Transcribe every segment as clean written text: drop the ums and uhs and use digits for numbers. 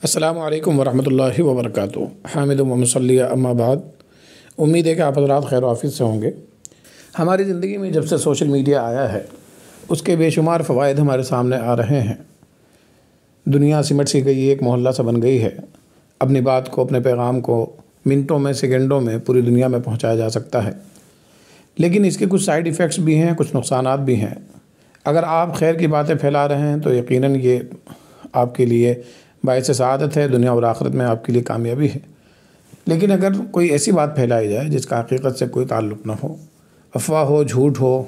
السلام علیکم ورحمۃ اللہ وبرکاتہ۔ حامد و مصلی اما بعد، امید ہے کہ آپ حضرات خیر و عافیت سے ہوں گے۔ ہماری زندگی میں جب سے سوشل میڈیا آیا ہے اس کے بے شمار فوائد ہمارے سامنے آ رہے ہیں۔ دنیا سمٹ سی گئی، ایک محلہ سا بن گئی ہے۔ اپنی بات کو، اپنے پیغام کو منٹوں میں، سیکنڈوں میں پوری دنیا میں پہنچایا جا سکتا ہے، لیکن اس کے کچھ سائیڈ ایفیکٹس بھی ہیں، کچھ نقصانات بھی ہیں۔ اگر آپ خیر کی باتیں پھیلا رہے ہیں تو یقیناً یہ آپ کے لیے باعث سعادت ہے، دنیا اور آخرت میں آپ کے لیے کامیابی ہے۔ لیکن اگر کوئی ایسی بات پھیلائی جائے جس کا حقیقت سے کوئی تعلق نہ ہو، افواہ ہو، جھوٹ ہو،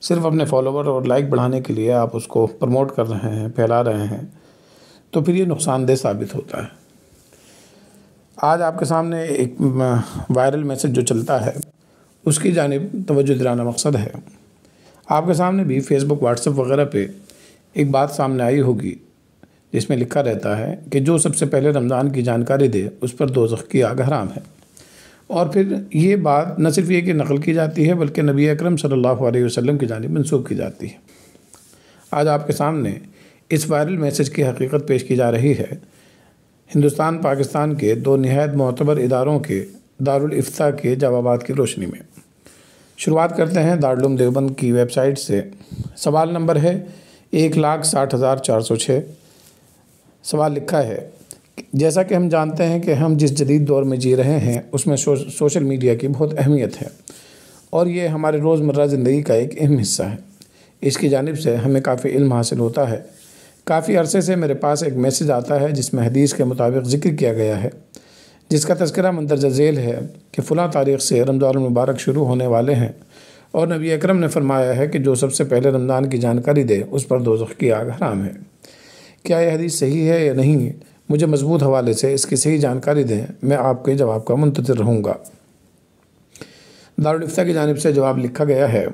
صرف اپنے فالوور اور لائک بڑھانے کے لیے آپ اس کو پروموٹ کر رہے ہیں، پھیلا رہے ہیں، تو پھر یہ نقصان دہ ثابت ہوتا ہے۔ آج آپ کے سامنے ایک وائرل میسج جو چلتا ہے اس کی جانب توجہ دلانا مقصد ہے۔ آپ کے سامنے بھی فیس بک، واٹس ایپ وغیرہ پہ ایک بات سامنے آئی ہوگی جس میں لکھا رہتا ہے کہ جو سب سے پہلے رمضان کی جانکاری دے اس پر دوزخ کی آگ حرام ہے۔ اور پھر یہ بات نہ صرف یہ کہ نقل کی جاتی ہے بلکہ نبی اکرم صلی اللہ علیہ وسلم کی جانب منسوب کی جاتی ہے۔ آج آپ کے سامنے اس وائرل میسج کی حقیقت پیش کی جا رہی ہے، ہندوستان پاکستان کے دو نہایت معتبر اداروں کے دارالافتاء کے جوابات کی روشنی میں۔ شروعات کرتے ہیں دارالعلوم دیوبند کی ویب سائٹ سے۔ سوال نمبر ہے 1,60,406۔ سوال لکھا ہے، جیسا کہ ہم جانتے ہیں کہ ہم جس جدید دور میں جی رہے ہیں اس میں سوشل میڈیا کی بہت اہمیت ہے اور یہ ہمارے روزمرہ زندگی کا ایک اہم حصہ ہے۔ اس کی جانب سے ہمیں کافی علم حاصل ہوتا ہے۔ کافی عرصے سے میرے پاس ایک میسج آتا ہے جس میں حدیث کے مطابق ذکر کیا گیا ہے، جس کا تذکرہ مندرجہ ذیل ہے کہ فلاں تاریخ سے رمضان المبارک شروع ہونے والے ہیں اور نبی اکرم نے فرمایا ہے کہ جو سب سے پہلے رمضان کی جانکاری دے اس پر دوزخ کی آگ حرام ہے۔ کیا یہ حدیث صحیح ہے یا نہیں؟ مجھے مضبوط حوالے سے اس کی صحیح جانکاری دیں، میں آپ کے جواب کا منتظر رہوں گا۔ دارالفتاء کی جانب سے جواب لکھا گیا ہے،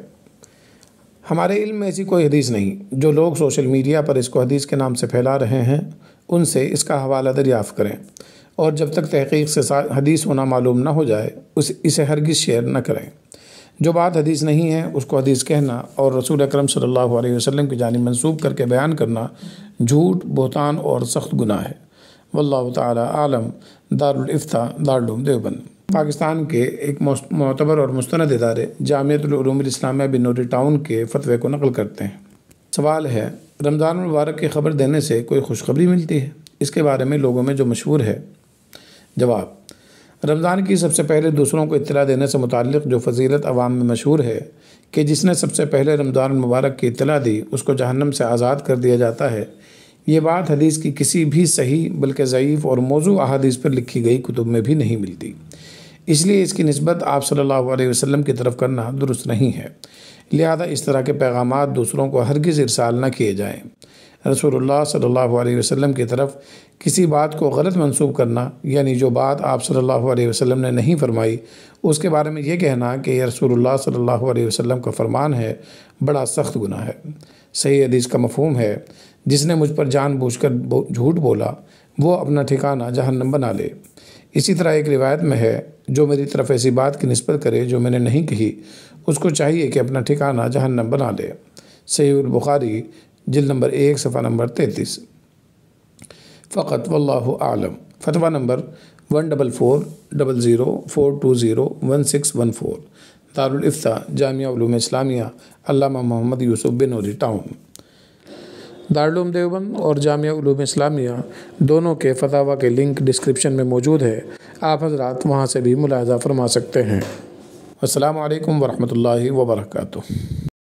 ہمارے علم میں ایسی کوئی حدیث نہیں۔ جو لوگ سوشل میڈیا پر اس کو حدیث کے نام سے پھیلا رہے ہیں ان سے اس کا حوالہ دریافت کریں اور جب تک تحقیق سے حدیث ہونا معلوم نہ ہو جائے اسے ہرگز شیئر نہ کریں۔ جو بات حدیث نہیں ہے اس کو حدیث کہنا اور رسول اکرم صلی اللہ علیہ وسلم کی جانب منسوب کر کے بیان کرنا جھوٹ، بہتان اور سخت گناہ ہے۔ واللہ تعالی عالم۔ دارالافتاء، دارالعلوم دیوبند۔ پاکستان کے ایک معتبر اور مستند ادارے جامعۃ العلوم الاسلامیہ بنوری ٹاؤن کے فتوے کو نقل کرتے ہیں۔ سوال ہے، رمضان المبارک کی خبر دینے سے کوئی خوشخبری ملتی ہے؟ اس کے بارے میں لوگوں میں جو مشہور ہے۔ جواب، رمضان کی سب سے پہلے دوسروں کو اطلاع دینے سے متعلق جو فضیلت عوام میں مشہور ہے کہ جس نے سب سے پہلے رمضان المبارک کی اطلاع دی اس کو جہنم سے آزاد کر دیا جاتا ہے، یہ بات حدیث کی کسی بھی صحیح بلکہ ضعیف اور موضوع احادیث پر لکھی گئی کتب میں بھی نہیں ملتی۔ اس لیے اس کی نسبت آپ صلی اللہ علیہ وسلم کی طرف کرنا درست نہیں ہے، لہذا اس طرح کے پیغامات دوسروں کو ہرگز ارسال نہ کیے جائیں۔ رسول اللہ صلی اللہ علیہ وسلم کی طرف کسی بات کو غلط منسوب کرنا، یعنی جو بات آپ صلی اللہ علیہ وسلم نے نہیں فرمائی اس کے بارے میں یہ کہنا کہ یہ رسول اللہ صلی اللہ علیہ وسلم کا فرمان ہے، بڑا سخت گناہ ہے۔ صحیح حدیث کا مفہوم ہے، جس نے مجھ پر جان بوجھ کر جھوٹ بولا وہ اپنا ٹھکانہ جہنم بنا لے۔ اسی طرح ایک روایت میں ہے، جو میری طرف ایسی بات کی نسبت کرے جو میں نے نہیں کہی اس کو چاہیے کہ اپنا ٹھکانہ جہنم بنا لے۔ صحیح البخاری، جلد نمبر 1، صفحہ نمبر 33۔ فقط واللہ اعلم۔ فتویٰ نمبر 1440042011614۔ دارالافتاء، جامعہ علوم اسلامیہ، علامہ محمد یوسف بنوری ٹاؤن۔ دارالعلوم دیوبند اور جامعہ علوم اسلامیہ دونوں کے فتاویٰ کے لنک ڈسکرپشن میں موجود ہے، آپ حضرات وہاں سے بھی ملاحظہ فرما سکتے ہیں۔ السلام علیکم ورحمۃ اللہ وبرکاتہ۔